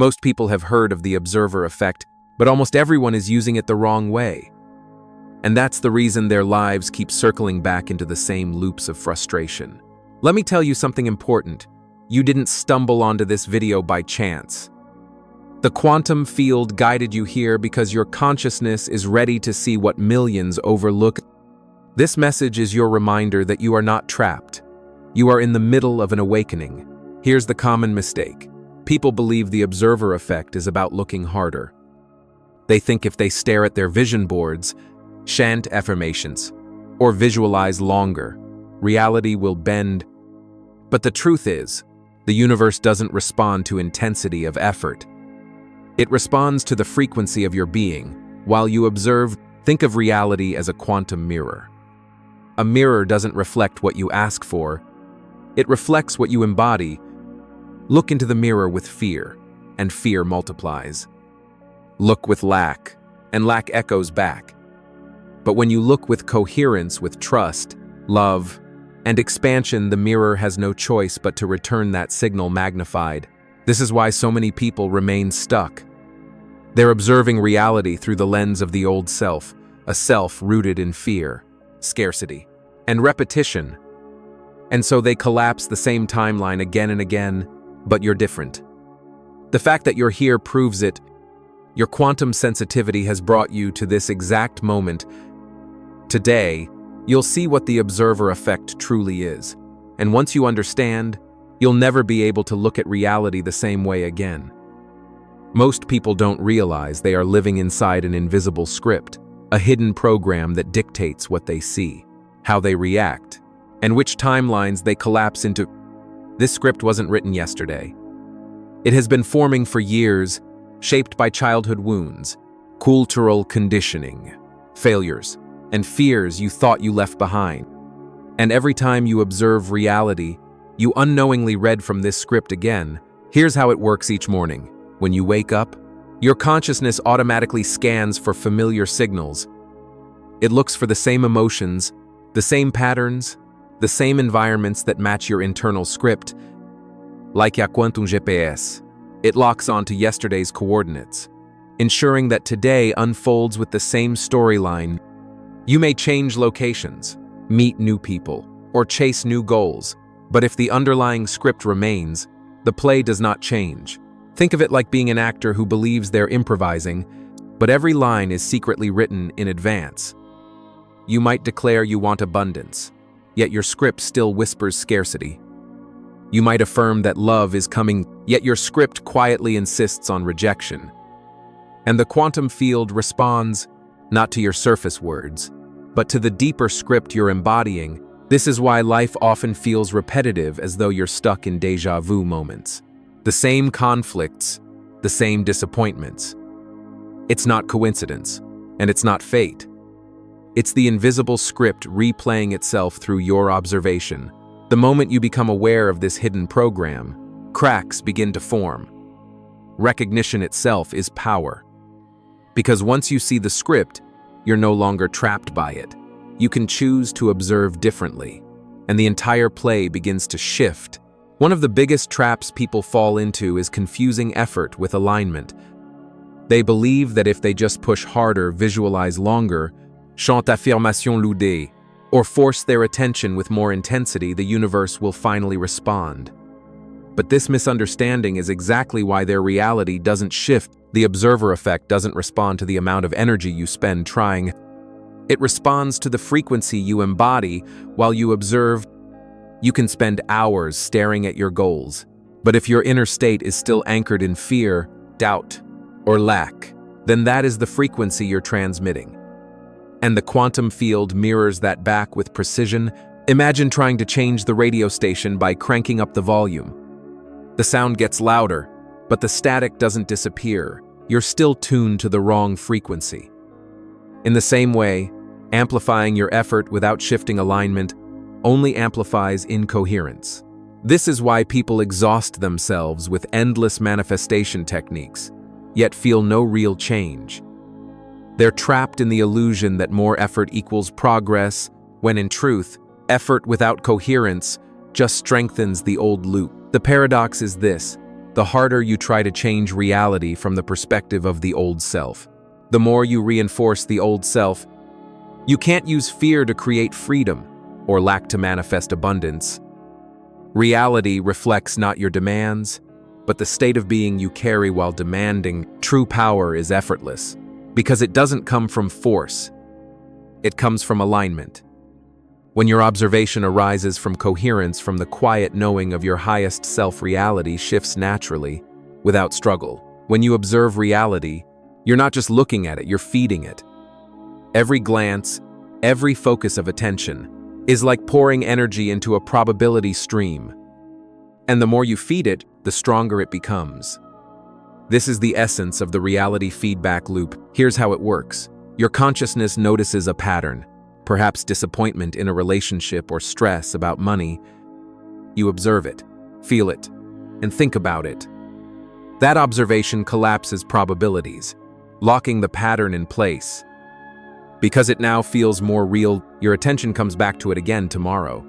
Most people have heard of the observer effect, but almost everyone is using it the wrong way. And that's the reason their lives keep circling back into the same loops of frustration. Let me tell you something important. You didn't stumble onto this video by chance. The quantum field guided you here because your consciousness is ready to see what millions overlook. This message is your reminder that you are not trapped. You are in the middle of an awakening. Here's the common mistake. People believe the observer effect is about looking harder. They think if they stare at their vision boards, chant affirmations, or visualize longer, reality will bend. But the truth is, the universe doesn't respond to intensity of effort. It responds to the frequency of your being. While you observe, think of reality as a quantum mirror. A mirror doesn't reflect what you ask for. It reflects what you embody. Look into the mirror with fear, and fear multiplies. Look with lack, and lack echoes back. But when you look with coherence, with trust, love, and expansion, the mirror has no choice but to return that signal magnified. This is why so many people remain stuck. They're observing reality through the lens of the old self, a self rooted in fear, scarcity, and repetition. And so they collapse the same timeline again and again, but you're different. The fact that you're here proves it. Your quantum sensitivity has brought you to this exact moment. Today, you'll see what the observer effect truly is. And once you understand, you'll never be able to look at reality the same way again. Most people don't realize they are living inside an invisible script, a hidden program that dictates what they see, how they react, and which timelines they collapse into. This script wasn't written yesterday. It has been forming for years, shaped by childhood wounds, cultural conditioning, failures, and fears you thought you left behind. And every time you observe reality, you unknowingly read from this script again. Here's how it works each morning. When you wake up, your consciousness automatically scans for familiar signals. It looks for the same emotions, the same patterns, the same environments that match your internal script. Like quantum GPS, it locks onto yesterday's coordinates, ensuring that today unfolds with the same storyline. You may change locations, meet new people, or chase new goals, but if the underlying script remains, the play does not change. Think of it like being an actor who believes they're improvising, but every line is secretly written in advance. You might declare you want abundance, yet your script still whispers scarcity. You might affirm that love is coming, yet your script quietly insists on rejection. And the quantum field responds, not to your surface words, but to the deeper script you're embodying. This is why life often feels repetitive, as though you're stuck in déjà vu moments. The same conflicts, the same disappointments. It's not coincidence, and it's not fate. It's the invisible script replaying itself through your observation. The moment you become aware of this hidden program, cracks begin to form. Recognition itself is power. Because once you see the script, you're no longer trapped by it. You can choose to observe differently, and the entire play begins to shift. One of the biggest traps people fall into is confusing effort with alignment. They believe that if they just push harder, visualize longer, chante affirmation lourde, or force their attention with more intensity, the universe will finally respond. But this misunderstanding is exactly why their reality doesn't shift. The observer effect doesn't respond to the amount of energy you spend trying. It responds to the frequency you embody while you observe. You can spend hours staring at your goals, but if your inner state is still anchored in fear, doubt, or lack, then that is the frequency you're transmitting. And the quantum field mirrors that back with precision. Imagine trying to change the radio station by cranking up the volume. The sound gets louder, but the static doesn't disappear. You're still tuned to the wrong frequency. In the same way, amplifying your effort without shifting alignment only amplifies incoherence. This is why people exhaust themselves with endless manifestation techniques, yet feel no real change. They're trapped in the illusion that more effort equals progress, when in truth, effort without coherence just strengthens the old loop. The paradox is this: the harder you try to change reality from the perspective of the old self. The more you reinforce the old self, you can't use fear to create freedom or lack to manifest abundance. Reality reflects not your demands, but the state of being you carry while demanding. True power is effortless, because it doesn't come from force. It comes from alignment. When your observation arises from coherence, from the quiet knowing of your highest self, reality shifts naturally, without struggle. When you observe reality, you're not just looking at it, you're feeding it. Every glance, every focus of attention is like pouring energy into a probability stream. And the more you feed it, the stronger it becomes. This is the essence of the reality feedback loop. Here's how it works. Your consciousness notices a pattern, perhaps disappointment in a relationship or stress about money. You observe it, feel it, and think about it. That observation collapses probabilities, locking the pattern in place. Because it now feels more real, your attention comes back to it again tomorrow.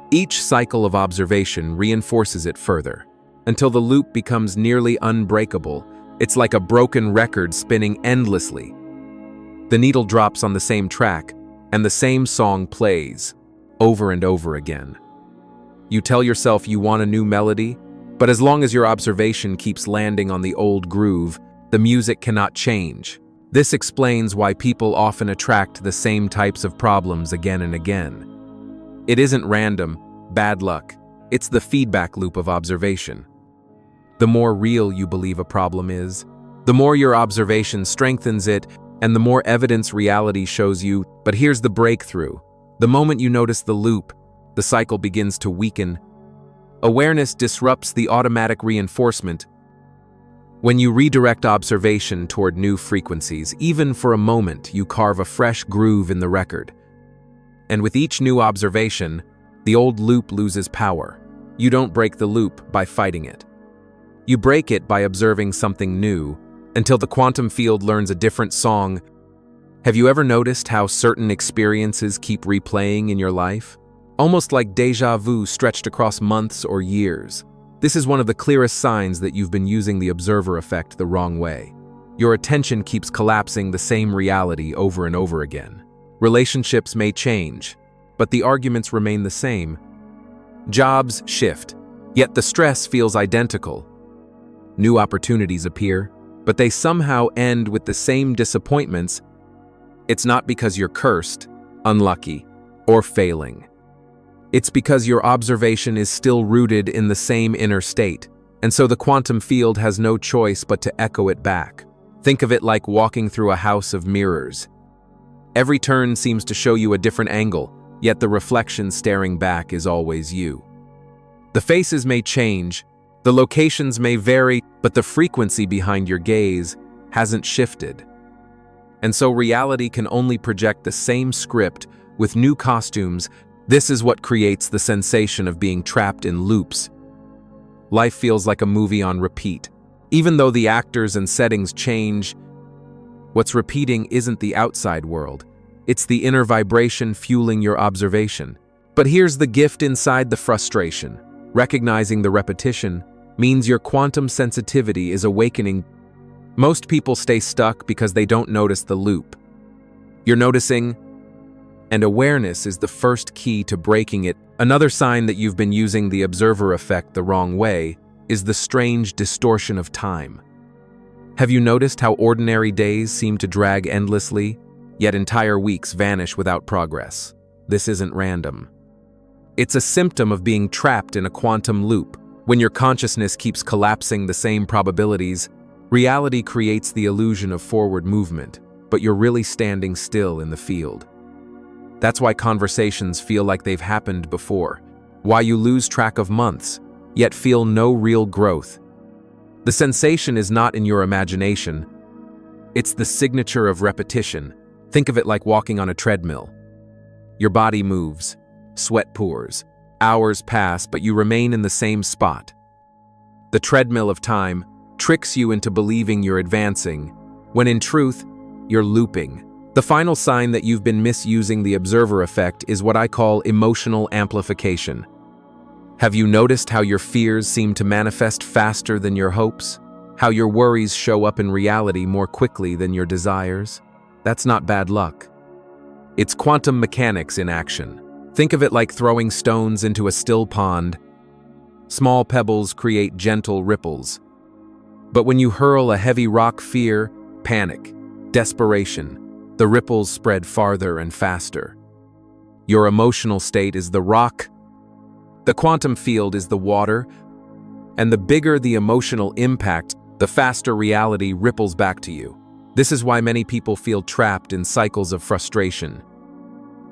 Each cycle of observation reinforces it further, until the loop becomes nearly unbreakable. It's like a broken record spinning endlessly. The needle drops on the same track, and the same song plays, over and over again. You tell yourself you want a new melody, but as long as your observation keeps landing on the old groove, the music cannot change. This explains why people often attract the same types of problems again and again. It isn't random, bad luck. It's the feedback loop of observation. The more real you believe a problem is, the more your observation strengthens it, and the more evidence reality shows you. But here's the breakthrough. The moment you notice the loop, the cycle begins to weaken. Awareness disrupts the automatic reinforcement. When you redirect observation toward new frequencies, even for a moment, you carve a fresh groove in the record. And with each new observation, the old loop loses power. You don't break the loop by fighting it. You break it by observing something new, until the quantum field learns a different song. Have you ever noticed how certain experiences keep replaying in your life? Almost like déjà vu stretched across months or years. This is one of the clearest signs that you've been using the observer effect the wrong way. Your attention keeps collapsing the same reality over and over again. Relationships may change, but the arguments remain the same. Jobs shift, yet the stress feels identical. New opportunities appear, but they somehow end with the same disappointments. It's not because you're cursed, unlucky, or failing. It's because your observation is still rooted in the same inner state, and so the quantum field has no choice but to echo it back. Think of it like walking through a house of mirrors. Every turn seems to show you a different angle, yet the reflection staring back is always you. The faces may change, the locations may vary, but the frequency behind your gaze hasn't shifted. And so reality can only project the same script with new costumes. This is what creates the sensation of being trapped in loops. Life feels like a movie on repeat. Even though the actors and settings change, what's repeating isn't the outside world. It's the inner vibration fueling your observation. But here's the gift inside the frustration. Recognizing the repetition means your quantum sensitivity is awakening. Most people stay stuck because they don't notice the loop. You're noticing, and awareness is the first key to breaking it. Another sign that you've been using the observer effect the wrong way is the strange distortion of time. Have you noticed how ordinary days seem to drag endlessly, yet entire weeks vanish without progress? This isn't random. It's a symptom of being trapped in a quantum loop. When your consciousness keeps collapsing the same probabilities, reality creates the illusion of forward movement, but you're really standing still in the field. That's why conversations feel like they've happened before, why you lose track of months, yet feel no real growth. The sensation is not in your imagination. It's the signature of repetition. Think of it like walking on a treadmill. Your body moves, sweat pours, hours pass, but you remain in the same spot. The treadmill of time tricks you into believing you're advancing, when in truth, you're looping. The final sign that you've been misusing the observer effect is what I call emotional amplification. Have you noticed how your fears seem to manifest faster than your hopes? How your worries show up in reality more quickly than your desires? That's not bad luck. It's quantum mechanics in action. Think of it like throwing stones into a still pond. Small pebbles create gentle ripples. But when you hurl a heavy rock, fear, panic, desperation, the ripples spread farther and faster. Your emotional state is the rock. The quantum field is the water. And the bigger the emotional impact, the faster reality ripples back to you. This is why many people feel trapped in cycles of frustration.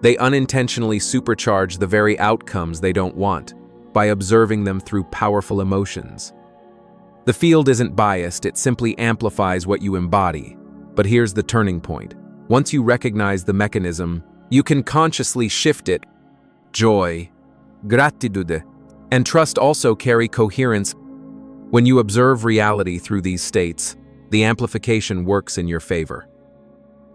They unintentionally supercharge the very outcomes they don't want by observing them through powerful emotions. The field isn't biased, it simply amplifies what you embody. But here's the turning point. Once you recognize the mechanism, you can consciously shift it. Joy, gratitude, and trust also carry coherence. When you observe reality through these states, the amplification works in your favor.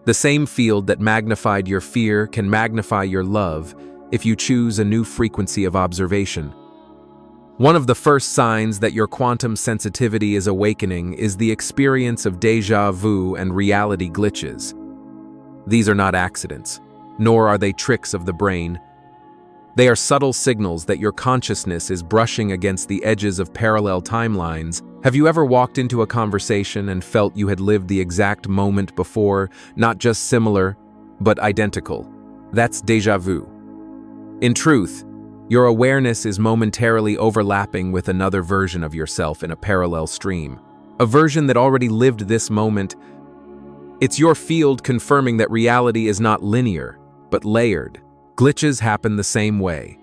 The same field that magnified your fear can magnify your love if you choose a new frequency of observation. One of the first signs that your quantum sensitivity is awakening is the experience of déjà vu and reality glitches. These are not accidents, nor are they tricks of the brain. They are subtle signals that your consciousness is brushing against the edges of parallel timelines. Have you ever walked into a conversation and felt you had lived the exact moment before, not just similar, but identical? That's déjà vu. In truth, your awareness is momentarily overlapping with another version of yourself in a parallel stream, a version that already lived this moment. It's your field confirming that reality is not linear, but layered. Glitches happen the same way.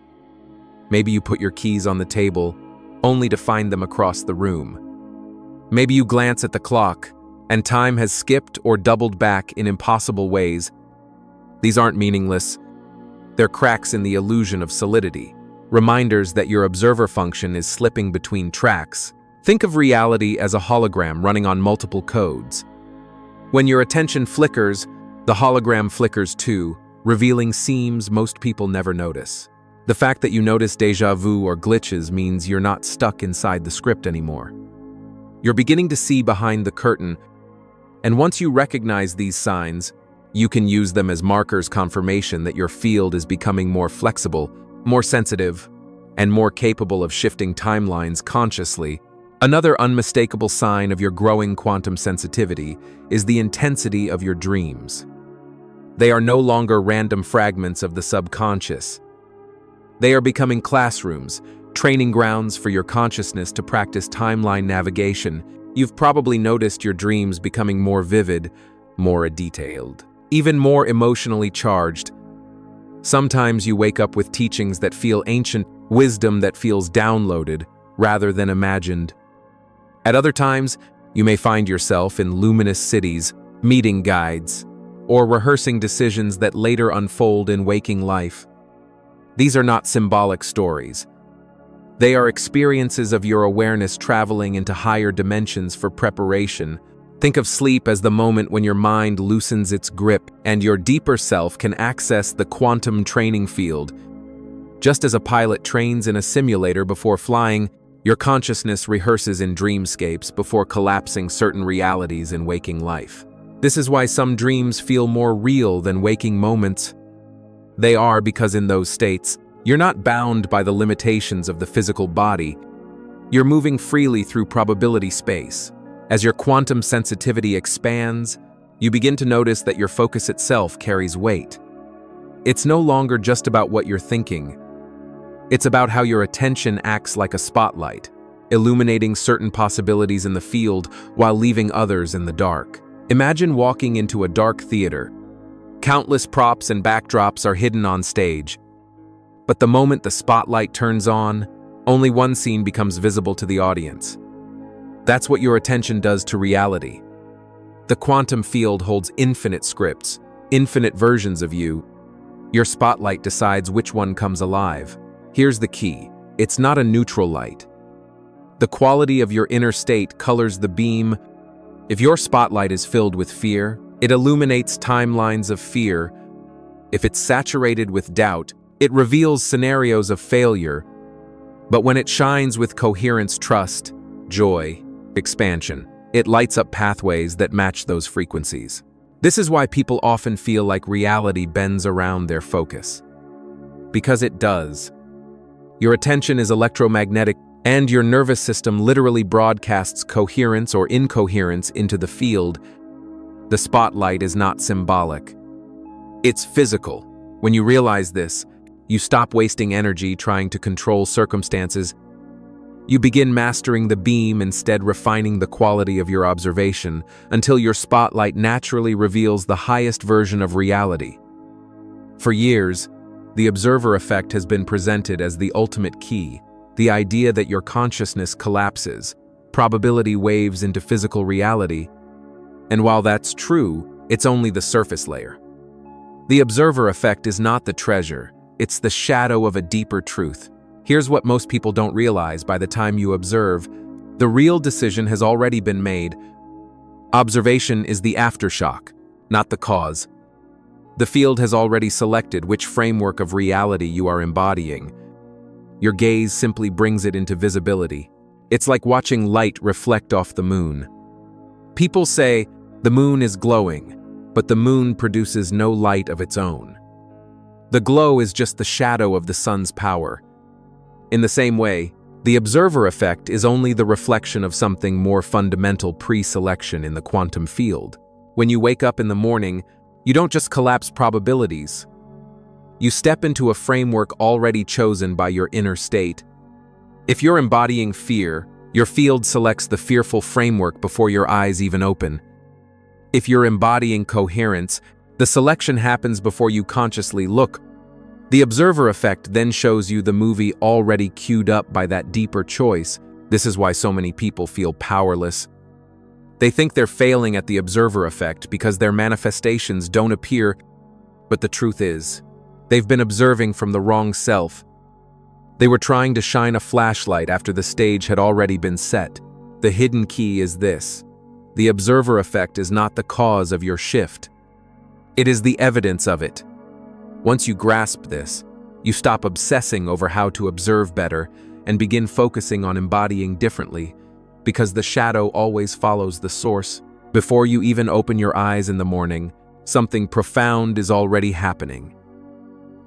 Maybe you put your keys on the table, only to find them across the room. Maybe you glance at the clock, and time has skipped or doubled back in impossible ways. These aren't meaningless. They're cracks in the illusion of solidity, reminders that your observer function is slipping between tracks. Think of reality as a hologram running on multiple codes. When your attention flickers, the hologram flickers too, revealing seams most people never notice. The fact that you notice déjà vu or glitches means you're not stuck inside the script anymore. You're beginning to see behind the curtain, and once you recognize these signs, you can use them as markers, confirmation that your field is becoming more flexible, more sensitive, and more capable of shifting timelines consciously. Another unmistakable sign of your growing quantum sensitivity is the intensity of your dreams. They are no longer random fragments of the subconscious. They are becoming classrooms, training grounds for your consciousness to practice timeline navigation. You've probably noticed your dreams becoming more vivid, more detailed, even more emotionally charged. Sometimes you wake up with teachings that feel ancient, wisdom that feels downloaded rather than imagined. At other times, you may find yourself in luminous cities, meeting guides, or rehearsing decisions that later unfold in waking life. These are not symbolic stories. They are experiences of your awareness traveling into higher dimensions for preparation. Think of sleep as the moment when your mind loosens its grip and your deeper self can access the quantum training field. Just as a pilot trains in a simulator before flying, your consciousness rehearses in dreamscapes before collapsing certain realities in waking life. This is why some dreams feel more real than waking moments. They are because in those states, you're not bound by the limitations of the physical body. You're moving freely through probability space. As your quantum sensitivity expands, you begin to notice that your focus itself carries weight. It's no longer just about what you're thinking. It's about how your attention acts like a spotlight, illuminating certain possibilities in the field while leaving others in the dark. Imagine walking into a dark theater. Countless props and backdrops are hidden on stage. But the moment the spotlight turns on, only one scene becomes visible to the audience. That's what your attention does to reality. The quantum field holds infinite scripts, infinite versions of you. Your spotlight decides which one comes alive. Here's the key. It's not a neutral light. The quality of your inner state colors the beam. If your spotlight is filled with fear, it illuminates timelines of fear. If it's saturated with doubt, it reveals scenarios of failure. But when it shines with coherence, trust, joy, expansion, it lights up pathways that match those frequencies. This is why people often feel like reality bends around their focus. Because it does. Your attention is electromagnetic, and your nervous system literally broadcasts coherence or incoherence into the field. The spotlight is not symbolic. It's physical. When you realize this, you stop wasting energy trying to control circumstances. You begin mastering the beam, instead refining the quality of your observation, until your spotlight naturally reveals the highest version of reality. For years, the observer effect has been presented as the ultimate key, the idea that your consciousness collapses, probability waves into physical reality. And while that's true, it's only the surface layer. The observer effect is not the treasure, it's the shadow of a deeper truth. Here's what most people don't realize: by the time you observe, the real decision has already been made. Observation is the aftershock, not the cause. The field has already selected which framework of reality you are embodying. Your gaze simply brings it into visibility. It's like watching light reflect off the moon. People say the moon is glowing, but the moon produces no light of its own. The glow is just the shadow of the sun's power. In the same way, the observer effect is only the reflection of something more fundamental: pre-selection in the quantum field. When you wake up in the morning, you don't just collapse probabilities. You step into a framework already chosen by your inner state. If you're embodying fear, your field selects the fearful framework before your eyes even open. If you're embodying coherence, the selection happens before you consciously look. The observer effect then shows you the movie already queued up by that deeper choice. This is why so many people feel powerless. They think they're failing at the observer effect because their manifestations don't appear, but the truth is, they've been observing from the wrong self. They were trying to shine a flashlight after the stage had already been set. The hidden key is this: the observer effect is not the cause of your shift. It is the evidence of it. Once you grasp this, you stop obsessing over how to observe better and begin focusing on embodying differently, because the shadow always follows the source. Before you even open your eyes in the morning, something profound is already happening.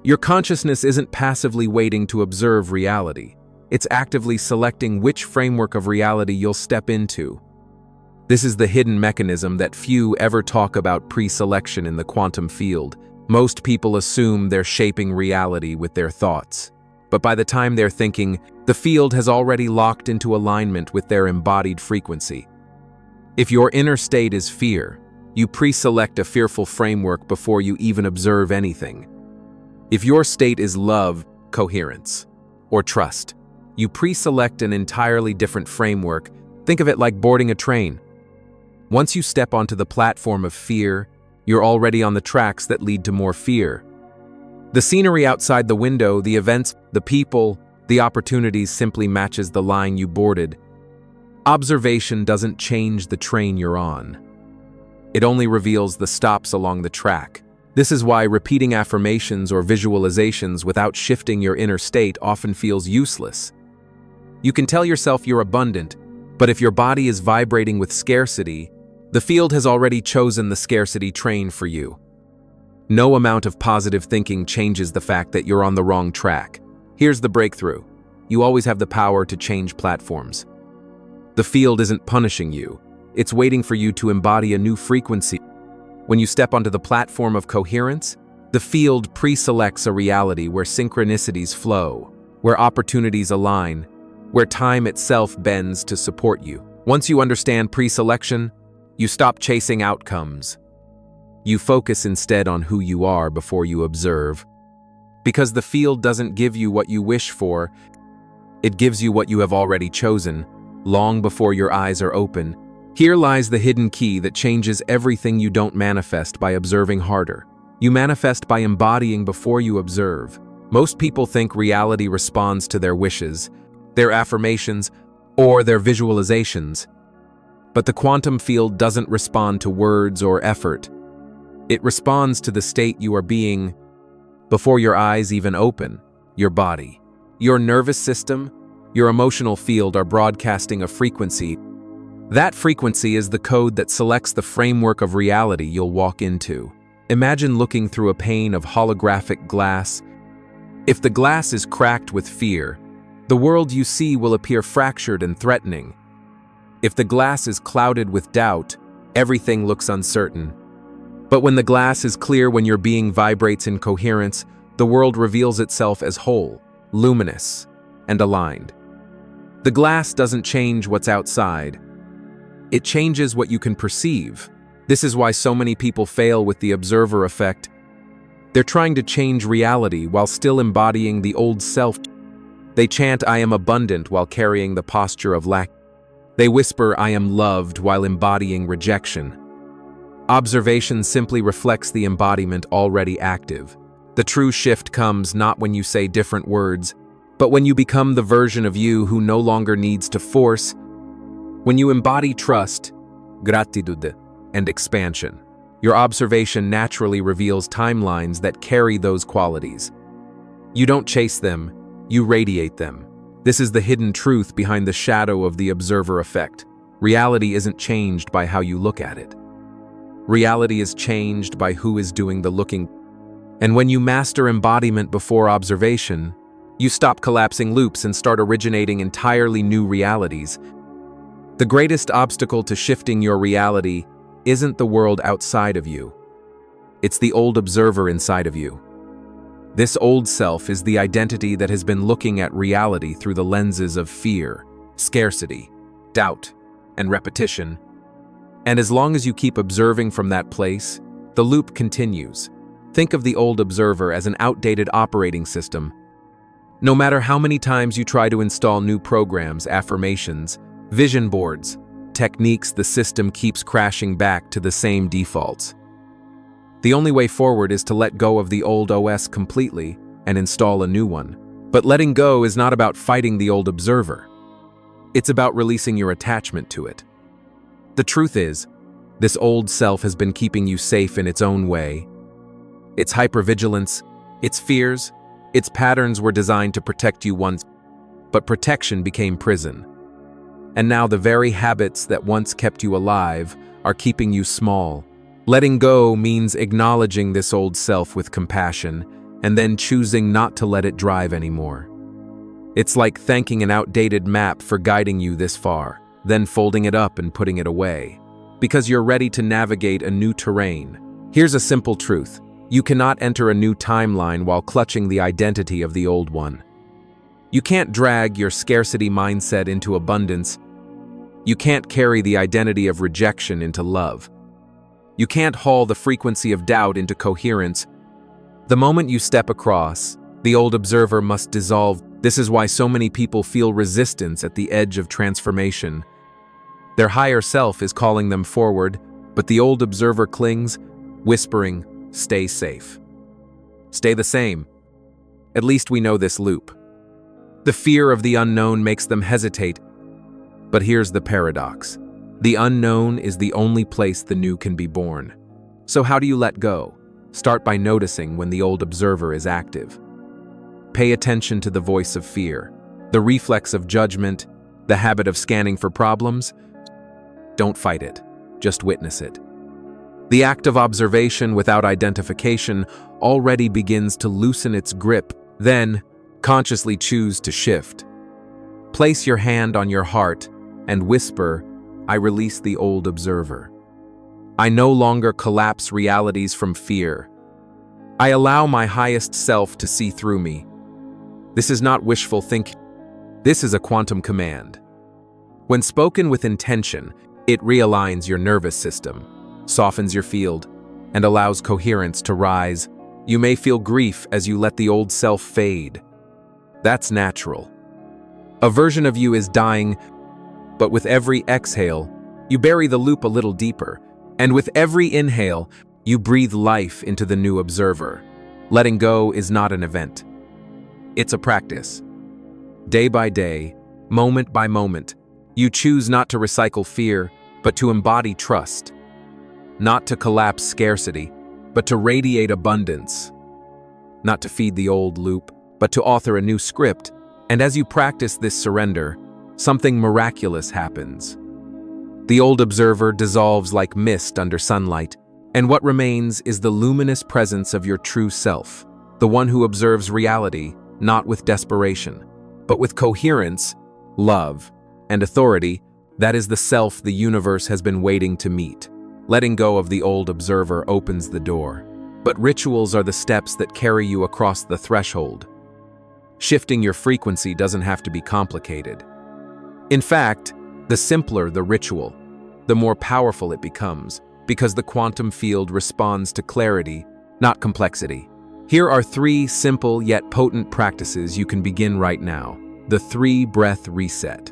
Your consciousness isn't passively waiting to observe reality. It's actively selecting which framework of reality you'll step into. This is the hidden mechanism that few ever talk about: pre-selection in the quantum field. Most people assume they're shaping reality with their thoughts. But by the time they're thinking, the field has already locked into alignment with their embodied frequency. If your inner state is fear, you pre-select a fearful framework before you even observe anything. If your state is love, coherence, or trust, you pre-select an entirely different framework. Think of it like boarding a train. Once you step onto the platform of fear, you're already on the tracks that lead to more fear. The scenery outside the window, the events, the people, the opportunities simply matches the line you boarded. Observation doesn't change the train you're on. It only reveals the stops along the track. This is why repeating affirmations or visualizations without shifting your inner state often feels useless. You can tell yourself you're abundant, but if your body is vibrating with scarcity, the field has already chosen the scarcity train for you. No amount of positive thinking changes the fact that you're on the wrong track. Here's the breakthrough: you always have the power to change platforms. The field isn't punishing you, it's waiting for you to embody a new frequency. When you step onto the platform of coherence, the field pre-selects a reality where synchronicities flow, where opportunities align, where time itself bends to support you. Once you understand pre-selection, you stop chasing outcomes. You focus instead on who you are before you observe. Because the field doesn't give you what you wish for, it gives you what you have already chosen, long before your eyes are open. Here lies the hidden key that changes everything. You don't manifest by observing harder. You manifest by embodying before you observe. Most people think reality responds to their wishes, their affirmations, or their visualizations. But the quantum field doesn't respond to words or effort. It responds to the state you are being before your eyes even open: your body, your nervous system, your emotional field are broadcasting a frequency. That frequency is the code that selects the framework of reality you'll walk into. Imagine looking through a pane of holographic glass. If the glass is cracked with fear, the world you see will appear fractured and threatening. If the glass is clouded with doubt, everything looks uncertain. But when the glass is clear, when your being vibrates in coherence, the world reveals itself as whole, luminous, and aligned. The glass doesn't change what's outside. It changes what you can perceive. This is why so many people fail with the observer effect. They're trying to change reality while still embodying the old self. They chant, "I am abundant," while carrying the posture of lack. They whisper, "I am loved," while embodying rejection. Observation simply reflects the embodiment already active. The true shift comes not when you say different words, but when you become the version of you who no longer needs to force. When you embody trust, gratitude, and expansion, your observation naturally reveals timelines that carry those qualities. You don't chase them, you radiate them. This is the hidden truth behind the shadow of the observer effect. Reality isn't changed by how you look at it. Reality is changed by who is doing the looking. And when you master embodiment before observation, you stop collapsing loops and start originating entirely new realities. The greatest obstacle to shifting your reality isn't the world outside of you. It's the old observer inside of you. This old self is the identity that has been looking at reality through the lenses of fear, scarcity, doubt, and repetition. And as long as you keep observing from that place, the loop continues. Think of the old observer as an outdated operating system. No matter how many times you try to install new programs, affirmations, vision boards, techniques, the system keeps crashing back to the same defaults. The only way forward is to let go of the old OS completely and install a new one. But letting go is not about fighting the old observer. It's about releasing your attachment to it. The truth is, this old self has been keeping you safe in its own way. Its hypervigilance, its fears, its patterns were designed to protect you once, but protection became prison. And now the very habits that once kept you alive are keeping you small. Letting go means acknowledging this old self with compassion and then choosing not to let it drive anymore. It's like thanking an outdated map for guiding you this far, then folding it up and putting it away, because you're ready to navigate a new terrain. Here's a simple truth. You cannot enter a new timeline while clutching the identity of the old one. You can't drag your scarcity mindset into abundance. You can't carry the identity of rejection into love. You can't haul the frequency of doubt into coherence. The moment you step across, the old observer must dissolve. This is why so many people feel resistance at the edge of transformation. Their higher self is calling them forward, but the old observer clings, whispering, "Stay safe. Stay the same." At least we know this loop. The fear of the unknown makes them hesitate. But here's the paradox. The unknown is the only place the new can be born. So how do you let go? Start by noticing when the old observer is active. Pay attention to the voice of fear, the reflex of judgment, the habit of scanning for problems. Don't fight it, just witness it. The act of observation without identification already begins to loosen its grip. Then, consciously choose to shift. Place your hand on your heart and whisper, "I release the old observer. I no longer collapse realities from fear. I allow my highest self to see through me." This is not wishful thinking. This is a quantum command. When spoken with intention, it realigns your nervous system, softens your field, and allows coherence to rise. You may feel grief as you let the old self fade. That's natural. A version of you is dying, but with every exhale, you bury the loop a little deeper, and with every inhale, you breathe life into the new observer. Letting go is not an event. It's a practice. Day by day, moment by moment, you choose not to recycle fear, but to embody trust. Not to collapse scarcity, but to radiate abundance. Not to feed the old loop, but to author a new script. And as you practice this surrender, something miraculous happens. The old observer dissolves like mist under sunlight, and what remains is the luminous presence of your true self, the one who observes reality, not with desperation, but with coherence, love, and authority. That is the self the universe has been waiting to meet. Letting go of the old observer opens the door, but rituals are the steps that carry you across the threshold. Shifting your frequency doesn't have to be complicated. In fact, the simpler the ritual, the more powerful it becomes, because the quantum field responds to clarity, not complexity. Here are 3 simple yet potent practices you can begin right now. The 3-breath reset.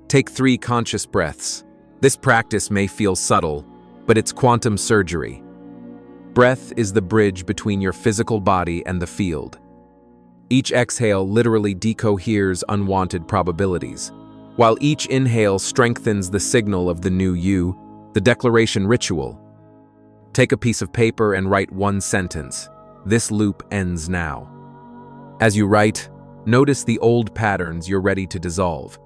Take 3 conscious breaths. This practice may feel subtle, but it's quantum surgery. Breath is the bridge between your physical body and the field. Each exhale literally decoheres unwanted probabilities, while each inhale strengthens the signal of the new you, the declaration ritual. Take a piece of paper and write 1 sentence. This loop ends now. As you write, notice the old patterns you're ready to dissolve.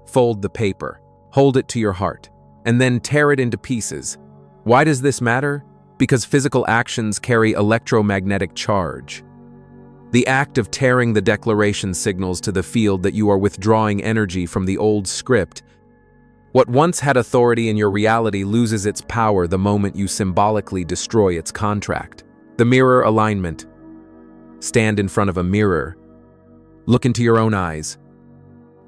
Fold the paper, hold it to your heart, and then tear it into pieces. Why does this matter? Because physical actions carry electromagnetic charge. The act of tearing the declaration signals to the field that you are withdrawing energy from the old script. What once had authority in your reality loses its power the moment you symbolically destroy its contract. The mirror alignment. Stand in front of a mirror. Look into your own eyes.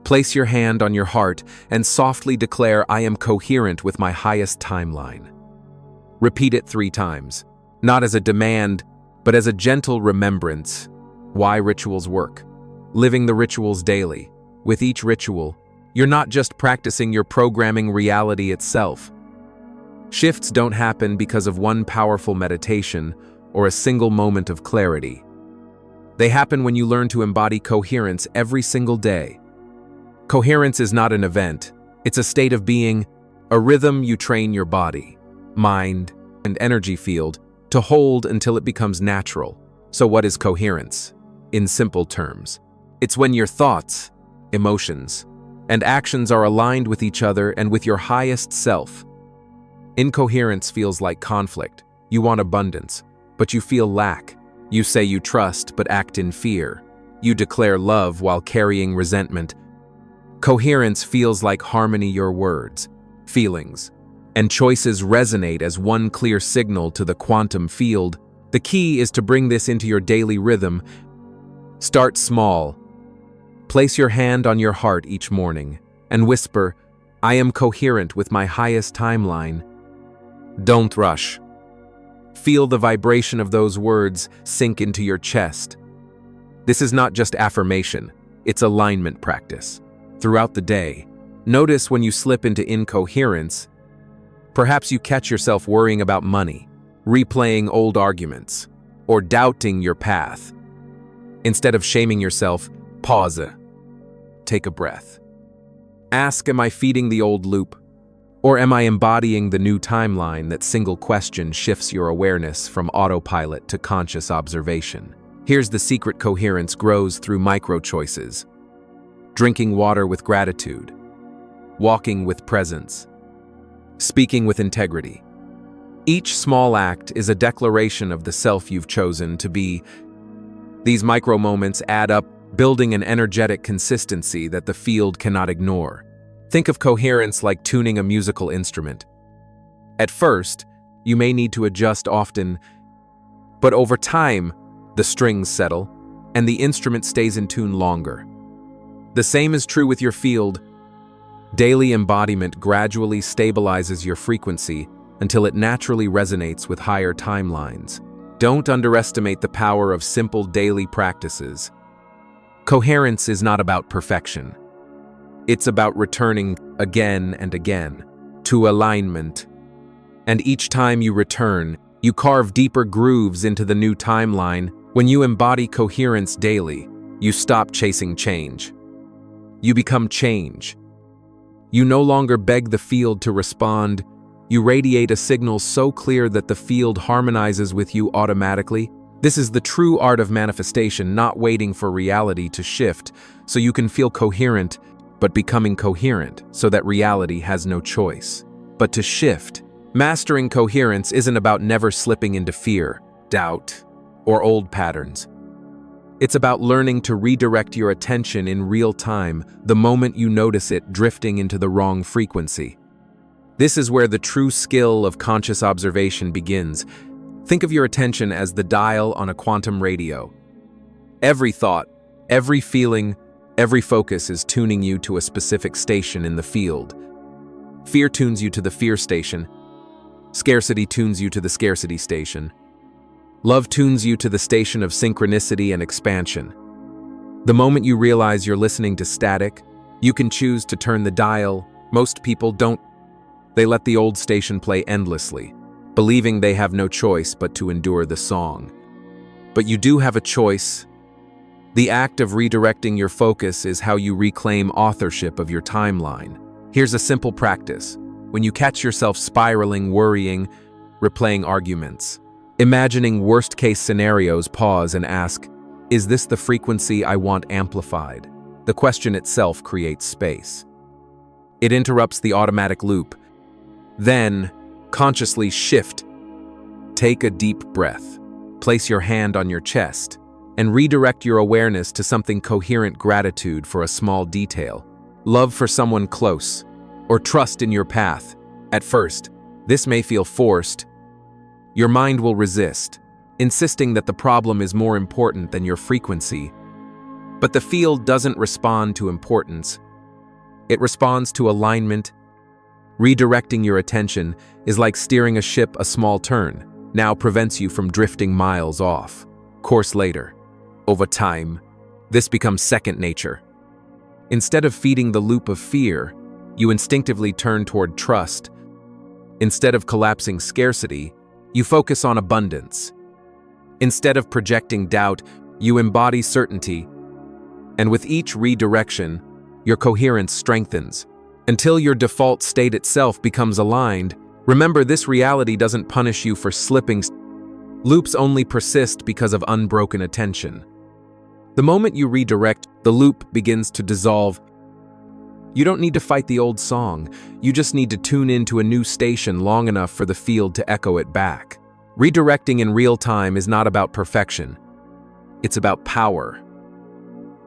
Place your hand on your heart and softly declare, "I am coherent with my highest timeline." Repeat it 3 times, not as a demand, but as a gentle remembrance. Why rituals work. Living the rituals daily. With each ritual, you're not just practicing, you're programming reality itself. Shifts don't happen because of one powerful meditation or a single moment of clarity. They happen when you learn to embody coherence every single day. Coherence is not an event, it's a state of being, a rhythm you train your body, mind, and energy field to hold until it becomes natural. So what is coherence? In simple terms, it's when your thoughts, emotions, and actions are aligned with each other and with your highest self. Incoherence feels like conflict. You want abundance, but you feel lack. You say you trust, but act in fear. You declare love while carrying resentment. Coherence feels like harmony. Your words, feelings, and choices resonate as one clear signal to the quantum field. The key is to bring this into your daily rhythm. Start small. Place your hand on your heart each morning and whisper, "I am coherent with my highest timeline." Don't rush. Feel the vibration of those words sink into your chest. This is not just affirmation, it's alignment practice. Throughout the day, notice when you slip into incoherence. Perhaps you catch yourself worrying about money, replaying old arguments, or doubting your path. Instead of shaming yourself, pause. Take a breath. Ask, am I feeding the old loop? Or am I embodying the new timeline? That single question shifts your awareness from autopilot to conscious observation. Here's the secret: coherence grows through micro-choices. Drinking water with gratitude, walking with presence, speaking with integrity. Each small act is a declaration of the self you've chosen to be. These micro-moments add up, building an energetic consistency that the field cannot ignore. Think of coherence like tuning a musical instrument. At first, you may need to adjust often, but over time, the strings settle, and the instrument stays in tune longer. The same is true with your field. Daily embodiment gradually stabilizes your frequency until it naturally resonates with higher timelines. Don't underestimate the power of simple daily practices. Coherence is not about perfection. It's about returning again and again to alignment. And each time you return, you carve deeper grooves into the new timeline. When you embody coherence daily, you stop chasing change. You become change. You no longer beg the field to respond. You radiate a signal so clear that the field harmonizes with you automatically. This is the true art of manifestation, not waiting for reality to shift so you can feel coherent, but becoming coherent so that reality has no choice but to shift. Mastering coherence isn't about never slipping into fear, doubt, or old patterns. It's about learning to redirect your attention in real time the moment you notice it drifting into the wrong frequency. This is where the true skill of conscious observation begins. Think of your attention as the dial on a quantum radio. Every thought, every feeling, every focus is tuning you to a specific station in the field. Fear tunes you to the fear station. Scarcity tunes you to the scarcity station. Love tunes you to the station of synchronicity and expansion. The moment you realize you're listening to static, you can choose to turn the dial. Most people don't. They let the old station play endlessly, believing they have no choice but to endure the song. But you do have a choice. The act of redirecting your focus is how you reclaim authorship of your timeline. Here's a simple practice. When you catch yourself spiraling, worrying, replaying arguments, imagining worst-case scenarios, pause and ask, is this the frequency I want amplified? The question itself creates space. It interrupts the automatic loop. Then, consciously shift. Take a deep breath. Place your hand on your chest and redirect your awareness to something coherent: gratitude for a small detail, love for someone close, or trust in your path. At first, this may feel forced. Your mind will resist, insisting that the problem is more important than your frequency. But the field doesn't respond to importance. It responds to alignment. Redirecting your attention is like steering a ship. A small turn now prevents you from drifting miles off course later. Over time, this becomes second nature. Instead of feeding the loop of fear, you instinctively turn toward trust. Instead of collapsing scarcity, you focus on abundance. Instead of projecting doubt, you embody certainty. And with each redirection, your coherence strengthens, until your default state itself becomes aligned. Remember, this reality doesn't punish you for slipping. Loops only persist because of unbroken attention. The moment you redirect, the loop begins to dissolve. You don't need to fight the old song. You just need to tune into a new station long enough for the field to echo it back. Redirecting in real time is not about perfection. It's about power.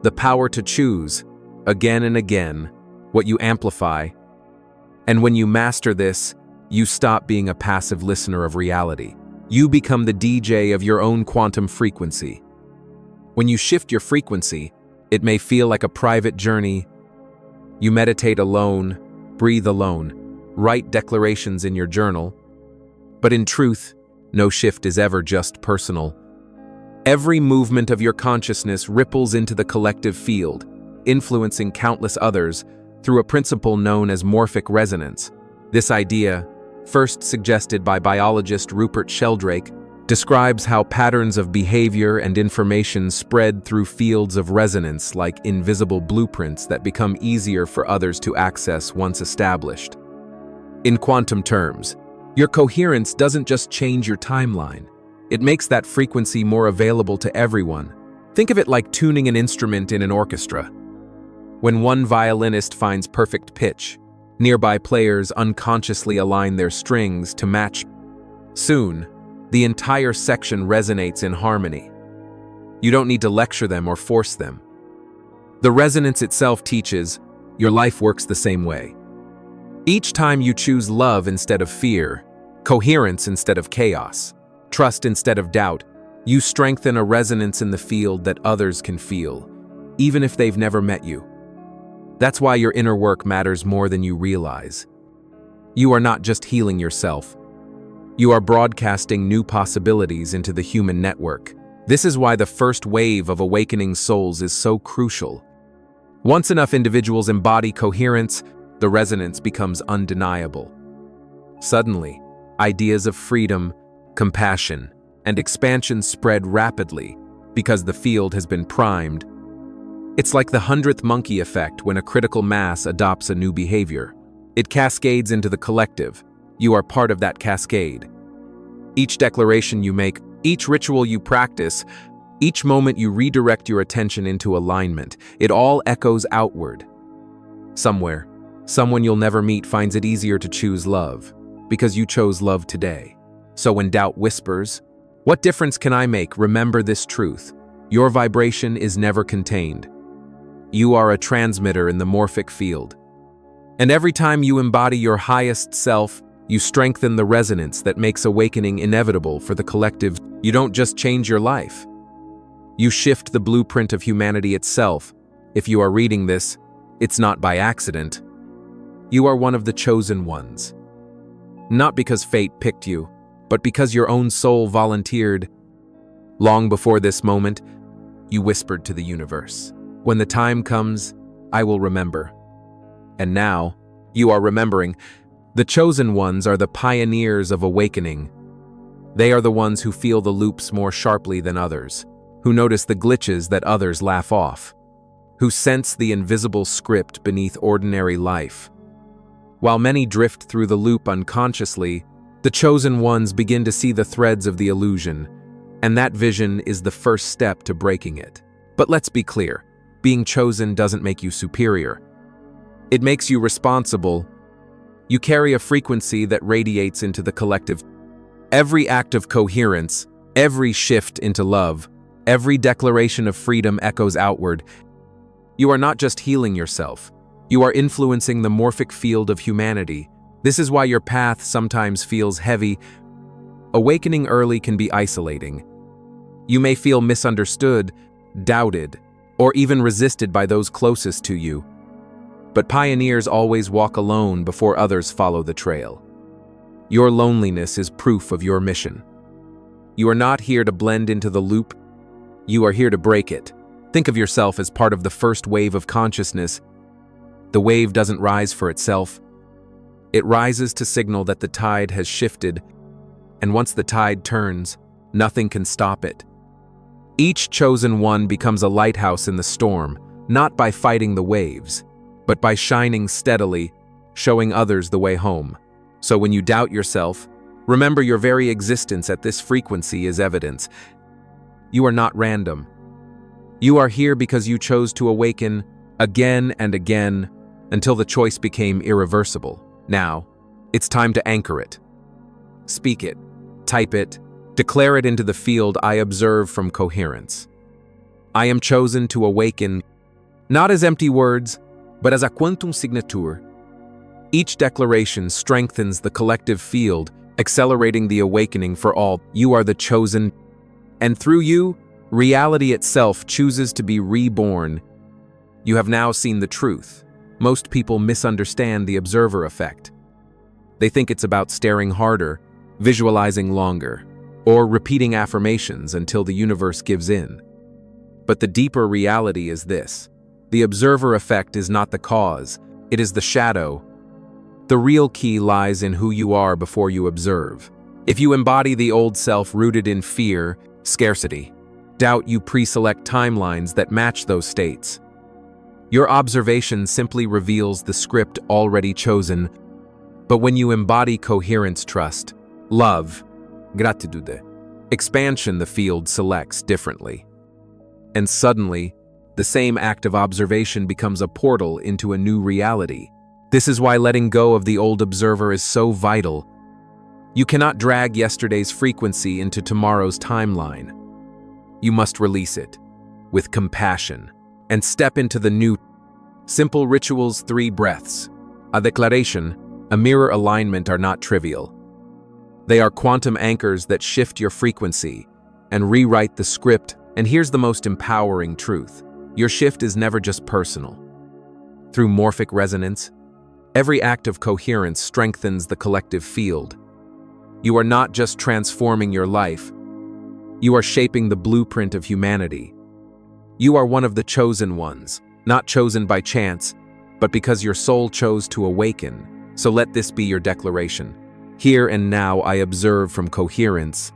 The power to choose, again and again, what you amplify. And when you master this, you stop being a passive listener of reality. You become the DJ of your own quantum frequency. When you shift your frequency, it may feel like a private journey. You meditate alone, breathe alone, write declarations in your journal. But in truth, no shift is ever just personal. Every movement of your consciousness ripples into the collective field, influencing countless others through a principle known as morphic resonance. This idea, first suggested by biologist Rupert Sheldrake, describes how patterns of behavior and information spread through fields of resonance like invisible blueprints that become easier for others to access once established. In quantum terms, your coherence doesn't just change your timeline. It makes that frequency more available to everyone. Think of it like tuning an instrument in an orchestra. When one violinist finds perfect pitch, nearby players unconsciously align their strings to match. Soon, the entire section resonates in harmony. You don't need to lecture them or force them. The resonance itself teaches. Your life works the same way. Each time you choose love instead of fear, coherence instead of chaos, trust instead of doubt, you strengthen a resonance in the field that others can feel, even if they've never met you. That's why your inner work matters more than you realize. You are not just healing yourself. You are broadcasting new possibilities into the human network. This is why the first wave of awakening souls is so crucial. Once enough individuals embody coherence, the resonance becomes undeniable. Suddenly, ideas of freedom, compassion, and expansion spread rapidly because the field has been primed. It's like the 100th monkey effect when a critical mass adopts a new behavior. It cascades into the collective. You are part of that cascade. Each declaration you make, Each ritual you practice, each moment you redirect your attention into alignment, it all echoes outward. Somewhere, someone you'll never meet finds it easier to choose love, because you chose love today. So when doubt whispers, "What difference can I make?" remember this truth. Your vibration is never contained. You are a transmitter in the morphic field. And every time you embody your highest self, you strengthen the resonance that makes awakening inevitable for the collective. You don't just change your life. You shift the blueprint of humanity itself. If you are reading this, it's not by accident. You are one of the chosen ones. Not because fate picked you, but because your own soul volunteered. Long before this moment, you whispered to the universe, "When the time comes, I will remember." And now, you are remembering. The chosen ones are the pioneers of awakening. They are the ones who feel the loops more sharply than others, who notice the glitches that others laugh off, who sense the invisible script beneath ordinary life. While many drift through the loop unconsciously, the chosen ones begin to see the threads of the illusion, and that vision is the first step to breaking it. But let's be clear, being chosen doesn't make you superior. It makes you responsible. You carry a frequency that radiates into the collective. Every act of coherence, every shift into love, every declaration of freedom echoes outward. You are not just healing yourself, you are influencing the morphic field of humanity. This is why your path sometimes feels heavy. Awakening early can be isolating. You may feel misunderstood, doubted, or even resisted by those closest to you. But pioneers always walk alone before others follow the trail. Your loneliness is proof of your mission. You are not here to blend into the loop, you are here to break it. Think of yourself as part of the first wave of consciousness. The wave doesn't rise for itself. It rises to signal that the tide has shifted, and once the tide turns, nothing can stop it. Each chosen one becomes a lighthouse in the storm, not by fighting the waves, but by shining steadily, showing others the way home. So when you doubt yourself, remember your very existence at this frequency is evidence. You are not random. You are here because you chose to awaken again and again until the choice became irreversible. Now, it's time to anchor it. Speak it, type it, declare it into the field I observe from coherence. I am chosen to awaken, not as empty words, but as a quantum signature. Each declaration strengthens the collective field, accelerating the awakening for all. You are the chosen, and through you, reality itself chooses to be reborn. You have now seen the truth. Most people misunderstand the observer effect. They think it's about staring harder, visualizing longer, or repeating affirmations until the universe gives in. But the deeper reality is this. The observer effect is not the cause, it is the shadow. The real key lies in who you are before you observe. If you embody the old self rooted in fear, scarcity, doubt, you pre-select timelines that match those states. Your observation simply reveals the script already chosen. But when you embody coherence, trust, love, gratitude, expansion, the field selects differently. And suddenly, the same act of observation becomes a portal into a new reality. This is why letting go of the old observer is so vital. You cannot drag yesterday's frequency into tomorrow's timeline. You must release it with compassion and step into the new. Simple rituals, 3 breaths, a declaration, a mirror alignment are not trivial. They are quantum anchors that shift your frequency and rewrite the script. And here's the most empowering truth. Your shift is never just personal. Through morphic resonance, every act of coherence strengthens the collective field. You are not just transforming your life, you are shaping the blueprint of humanity. You are one of the chosen ones, not chosen by chance, but because your soul chose to awaken. So let this be your declaration. Here and now I observe from coherence.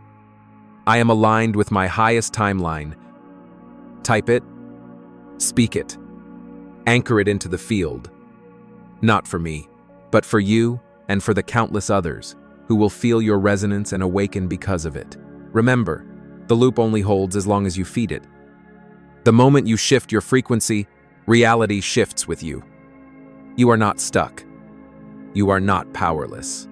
I am aligned with my highest timeline. Type it, speak it, anchor it into the field. Not for me, but for you and for the countless others who will feel your resonance and awaken because of it. Remember, The loop only holds as long as you feed it. The moment you shift your frequency, reality shifts with you. You are not stuck. You are not powerless.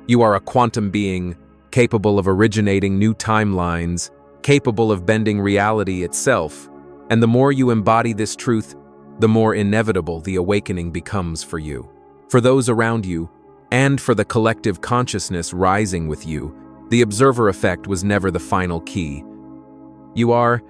You are a quantum being, capable of originating new timelines, capable of bending reality itself, and the more you embody this truth, the more inevitable the awakening becomes for you, for those around you, and for the collective consciousness rising with you. The observer effect was never the final key. You are